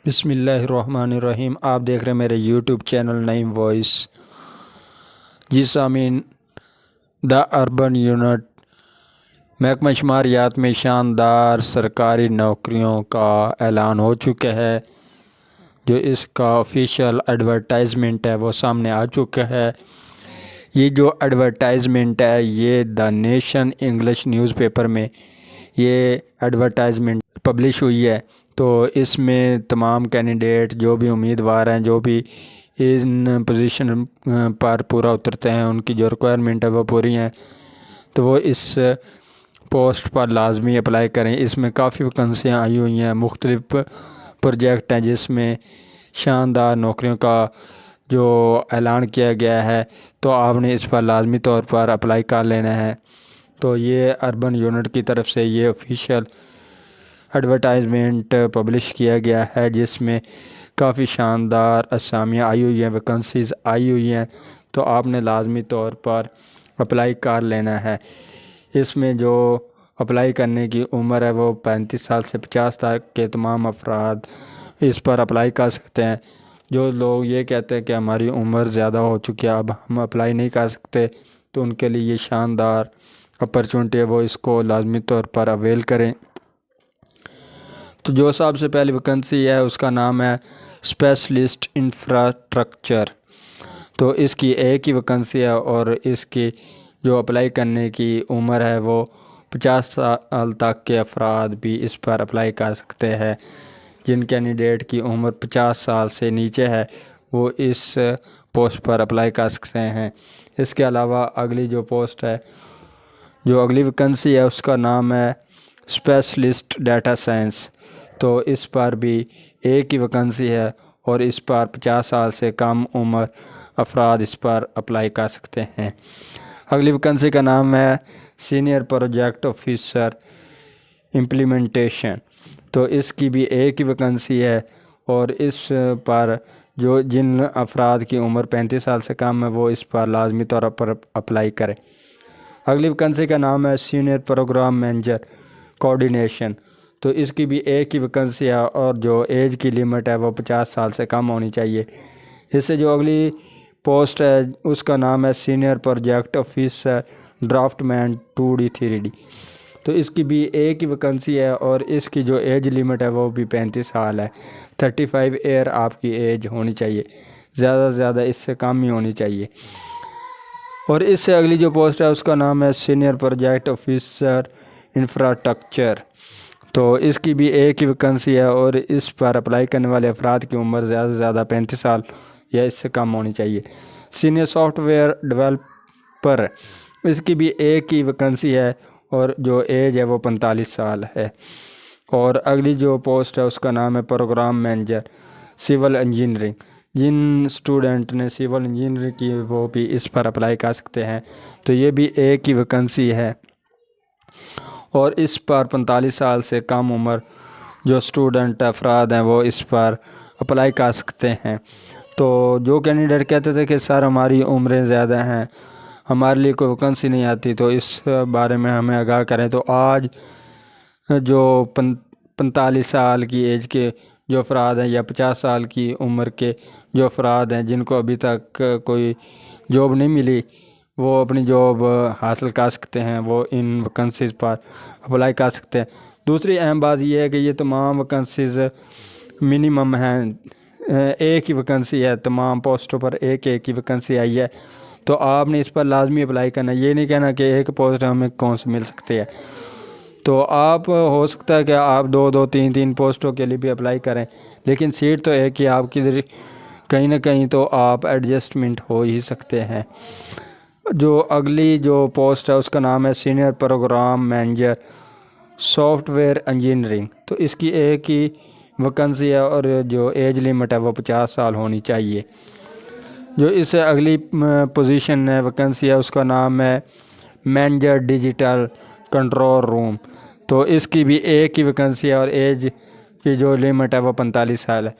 بسم اللہ الرحمن الرحیم۔ آپ دیکھ رہے ہیں میرے یوٹیوب چینل نعیم وائس۔ جی سامعین، دا اربن یونٹ محکمہ شماریات میں شاندار سرکاری نوکریوں کا اعلان ہو چکا ہے۔ جو اس کا آفیشیل ایڈورٹائزمنٹ ہے وہ سامنے آ چکا ہے۔ یہ جو ایڈورٹائزمنٹ ہے یہ the nation English news paper میں یہ ایڈورٹائزمنٹ پبلش ہوئی ہے۔ تو اس میں تمام کینڈیڈیٹ جو بھی امیدوار ہیں، جو بھی ان پوزیشن پر پورا اترتے ہیں، ان کی جو ریکوائرمنٹ ہے وہ پوری ہیں، تو وہ اس پوسٹ پر لازمی اپلائی کریں۔ اس میں کافی ویکنسیاں آئی ہوئی ہیں، مختلف پروجیکٹ ہیں جس میں شاندار نوکریوں کا جو اعلان کیا گیا ہے، تو آپ نے اس پر لازمی طور پر اپلائی کر لینا ہے۔ تو یہ اربن یونٹ کی طرف سے یہ آفیشیل ایڈورٹائزمنٹ پبلش کیا گیا ہے، جس میں کافی شاندار اسامیاں آئی ہوئی ہیں، ویکنسیز آئی ہوئی ہیں، تو آپ نے لازمی طور پر اپلائی کر لینا ہے۔ اس میں جو اپلائی کرنے کی عمر ہے وہ 35 سال سے 50 تک کے تمام افراد اس پر اپلائی کر سکتے ہیں۔ جو لوگ یہ کہتے ہیں کہ ہماری عمر زیادہ ہو چکی ہے، اب ہم اپلائی نہیں کر سکتے، تو ان کے لیے یہ شاندار اپرچونٹی ہے، وہ اس کو لازمی طور پر اویل کریں۔ تو جو سب سے پہلی ویکنسی ہے اس کا نام ہے اسپیشلسٹ انفراسٹرکچر۔ تو اس کی ایک ہی ویکنسی ہے اور اس کی جو اپلائی کرنے کی عمر ہے وہ 50 سال تک کے افراد بھی اس پر اپلائی کر سکتے ہیں۔ جن کینڈیڈیٹ کی عمر 50 سال سے نیچے ہے وہ اس پوسٹ پر اپلائی کر سکتے ہیں۔ اس کے علاوہ اگلی جو پوسٹ ہے، جو اگلی ویکنسی ہے اس کا نام ہے اسپیشلسٹ ڈیٹا سائنس۔ تو اس پر بھی ایک ہی ویکنسی ہے اور اس پر 50 سال سے کم عمر افراد اس پر اپلائی کر سکتے ہیں۔ اگلی ویکنسی کا نام ہے سینئر پروجیکٹ آفیسر امپلیمنٹیشن۔ تو اس کی بھی ایک ہی ویکنسی ہے اور اس پر جن افراد کی عمر 35 سال سے کم ہے وہ اس پر لازمی طور پر اپلائی کریں۔ اگلی ویکنسی کا نام ہے سینئر پروگرام مینیجر کوآرڈینیشن۔ تو اس کی بھی ایک ہی ویکنسی ہے اور جو ایج کی لیمٹ ہے وہ 50 سال سے کم ہونی چاہیے۔ اس سے جو اگلی پوسٹ ہے اس کا نام ہے سینئر پروجیکٹ آفیسر ڈرافٹ مین 2D 3D۔ تو اس کی بھی ایک ہی ویکنسی ہے اور اس کی جو ایج لیمٹ ہے وہ بھی 35 سال ہے۔ 35 ایئر آپ کی ایج ہونی چاہیے، زیادہ سے زیادہ اس سے کم ہی ہونی چاہیے۔ اور اس سے اگلی جو پوسٹ ہے اس کا نام ہے سینئر پروجیکٹ آفیسر انفراسٹرکچر۔ تو اس کی بھی ایک ہی ویکنسی ہے اور اس پر اپلائی کرنے والے افراد کی عمر زیادہ سے زیادہ 35 سال یا اس سے کم ہونی چاہیے۔ سینئر سافٹ ویئر ڈیولپر، اس کی بھی ایک ہی ویکنسی ہے اور جو ایج ہے وہ 45 سال ہے۔ اور اگلی جو پوسٹ ہے اس کا نام ہے پروگرام مینیجر سول انجینئرنگ۔ جن اسٹوڈنٹ نے سول انجینئرنگ کی وہ بھی اس پر اپلائی کر سکتے ہیں۔ تو یہ بھی ایک ہی ویکنسی ہے اور اس پر 45 سال سے کم عمر جو اسٹوڈنٹ افراد ہیں وہ اس پر اپلائی کر سکتے ہیں۔ تو جو کینڈیڈیٹ کہتے تھے کہ سر ہماری عمریں زیادہ ہیں، ہمارے لیے کوئی ویکنسی نہیں آتی، تو اس بارے میں ہمیں آگاہ کریں۔ تو آج جو 45 سال کی ایج کے جو افراد ہیں یا 50 سال کی عمر کے جو افراد ہیں جن کو ابھی تک کوئی جاب نہیں ملی، وہ اپنی جاب حاصل کر سکتے ہیں، وہ ان ویکنسیز پر اپلائی کر سکتے ہیں۔ دوسری اہم بات یہ ہے کہ یہ تمام ویکنسیز منیمم ہیں، ایک ہی ویکنسی ہے، تمام پوسٹوں پر ایک ہی ویکنسی آئی ہے، تو آپ نے اس پر لازمی اپلائی کرنا ہے۔ یہ نہیں کہنا کہ ایک پوسٹ ہمیں کون سے مل سکتی ہے۔ تو آپ ہو سکتا ہے کہ آپ 2 3 پوسٹوں کے لیے بھی اپلائی کریں، لیکن سیٹ تو ایک ہی، آپ کی کہیں نہ کہیں تو آپ ایڈجسٹمنٹ ہو ہی سکتے ہیں۔ جو اگلی جو پوسٹ ہے اس کا نام ہے senior program manager soft ware engineering. تو اس کی ایک ہی ویکنسی ہے اور جو ایج لیمٹ ہے وہ 50 سال ہونی چاہیے۔ جو اس سے اگلی پوزیشن ہے ویکنسی ہے اس کا نام ہے مینیجر ڈیجیٹل کنٹرول روم۔ تو اس کی بھی ایک ہی ویکنسی ہے اور ایج کی جو لیمٹ ہے وہ 45 سال ہے۔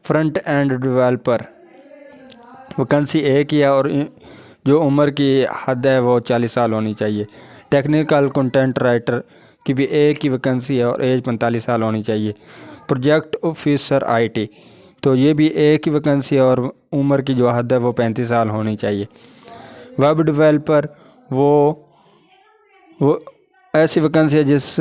فرنٹ اینڈ ڈیولپر، ویکنسی ایک ہی ہے اور جو عمر کی حد ہے وہ 40 سال ہونی چاہیے۔ ٹیکنیکل کنٹینٹ رائٹر کی بھی ایک ہی ویکنسی ہے اور ایج 45 سال ہونی چاہیے۔ پروجیکٹ آفیسر IT، تو یہ بھی ایک ہی ویکنسی اور عمر کی جو حد ہے وہ 35 سال ہونی چاہیے۔ ویب ڈیولپر وہ ایسی ویکنسی ہے جس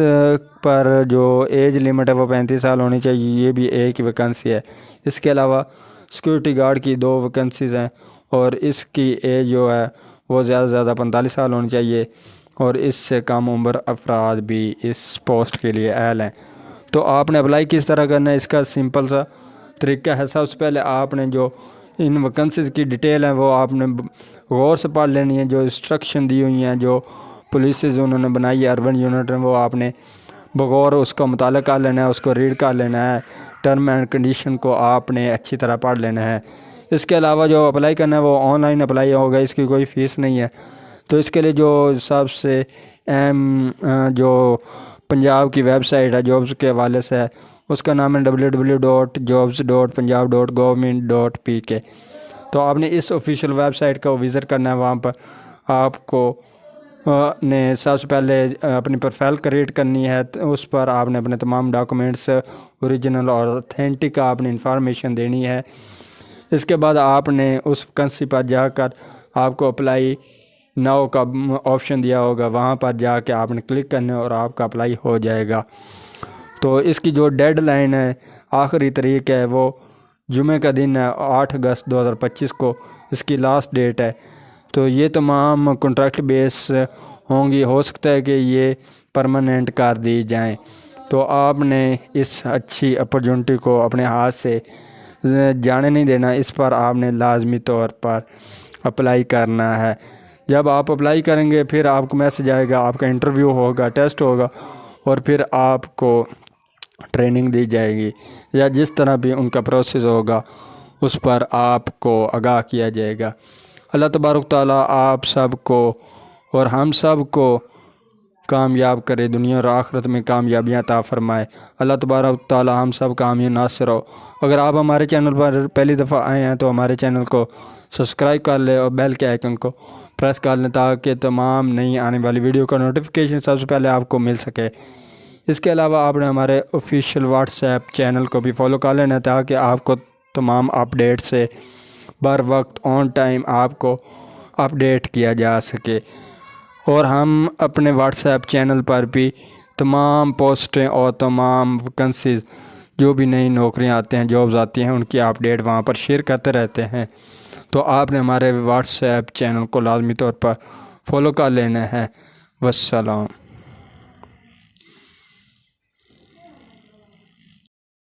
پر جو ایج لمٹ ہے وہ 35 سال ہونی چاہیے، یہ بھی ایک ہی ویکنسی ہے۔ اس کے علاوہ سیکورٹی گارڈ کی 2 ویکنسیز ہیں اور اس کی ایج جو ہے وہ زیادہ سے زیادہ 45 سال ہونی چاہیے، اور اس سے کم عمر افراد بھی اس پوسٹ کے لیے اہل ہیں۔ تو آپ نے اپلائی کس طرح کرنا ہے، اس کا سمپل سا طریقہ ہے۔ سب سے پہلے آپ نے جو ان ویکنسیز کی ڈیٹیل ہیں وہ آپ نے غور سے پڑھ لینی ہے، جو انسٹرکشن دی ہوئی ہیں، جو پولیسز انہوں نے بنائی ہے اربن یونٹ میں، وہ آپ نے بغور اس کا مطالعہ کر لینا ہے، اس کو ریڈ کر لینا ہے، ٹرم اینڈ کنڈیشن کو آپ نے اچھی طرح پڑھ لینا ہے۔ اس کے علاوہ جو اپلائی کرنا ہے وہ آن لائن اپلائی ہوگا، اس کی کوئی فیس نہیں ہے۔ تو اس کے لیے جو سب سے اہم جو پنجاب کی ویب سائٹ ہے جابس کے حوالے سے ہے، اس کا نام ہے www.jobs.punjab.government.pk۔ تو آپ نے اس آفیشیل ویب سائٹ کا وزٹ کرنا ہے۔ وہاں پر آپ کو نے سب سے پہلے اپنی پروفائل کریٹ کرنی ہے، اس پر آپ نے اپنے تمام ڈاکومنٹس اوریجنل اور اتھینٹک آپ نے انفارمیشن دینی ہے۔ اس کے بعد آپ نے اس ویکنسی پر جا کر آپ کو اپلائی ناؤ کا آپشن دیا ہوگا، وہاں پر جا کے آپ نے کلک کرنا ہے اور آپ کا اپلائی ہو جائے گا۔ تو اس کی جو ڈیڈ لائن ہے، آخری تاریخ ہے، وہ جمعہ کا دن ہے 8 اگست 2025 کو اس کی لاسٹ ڈیٹ ہے۔ تو یہ تمام کنٹریکٹ بیس ہوں گی، ہو سکتا ہے کہ یہ پرماننٹ کر دی جائیں۔ تو آپ نے اس اچھی اپرچونٹی کو اپنے ہاتھ سے جانے نہیں دینا، اس پر آپ نے لازمی طور پر اپلائی کرنا ہے۔ جب آپ اپلائی کریں گے پھر آپ کو میسج آئے گا، آپ کا انٹرویو ہوگا، ٹیسٹ ہوگا، اور پھر آپ کو ٹریننگ دی جائے گی، یا جس طرح بھی ان کا پروسیس ہوگا اس پر آپ کو آگاہ کیا جائے گا۔ اللہ تبارک تعالیٰ آپ سب کو اور ہم سب کو کامیاب کرے، دنیا اور آخرت میں کامیابیاں عطا فرمائے۔ اللہ تبارک تعالیٰ ہم سب کا حامی ناصر ہو۔ اگر آپ ہمارے چینل پر پہلی دفعہ آئے ہیں تو ہمارے چینل کو سبسکرائب کر لیں اور بیل کے آئیکن کو پریس کر لیں تاکہ تمام نئی آنے والی ویڈیو کا نوٹیفیکیشن سب سے پہلے آپ کو مل سکے۔ اس کے علاوہ آپ نے ہمارے آفیشیل واٹس ایپ چینل کو بھی فالو کر لینا تاکہ آپ کو تمام اپڈیٹ سے بر وقت آن ٹائم آپ کو اپڈیٹ کیا جا سکے۔ اور ہم اپنے واٹس ایپ چینل پر بھی تمام پوسٹیں اور تمام ویکنسیز جو بھی نئی نوکریاں آتے ہیں، جابز آتی ہیں، ان کی اپڈیٹ وہاں پر شیئر کرتے رہتے ہیں۔ تو آپ نے ہمارے واٹس ایپ چینل کو لازمی طور پر فالو کر لینا ہے۔ والسلام۔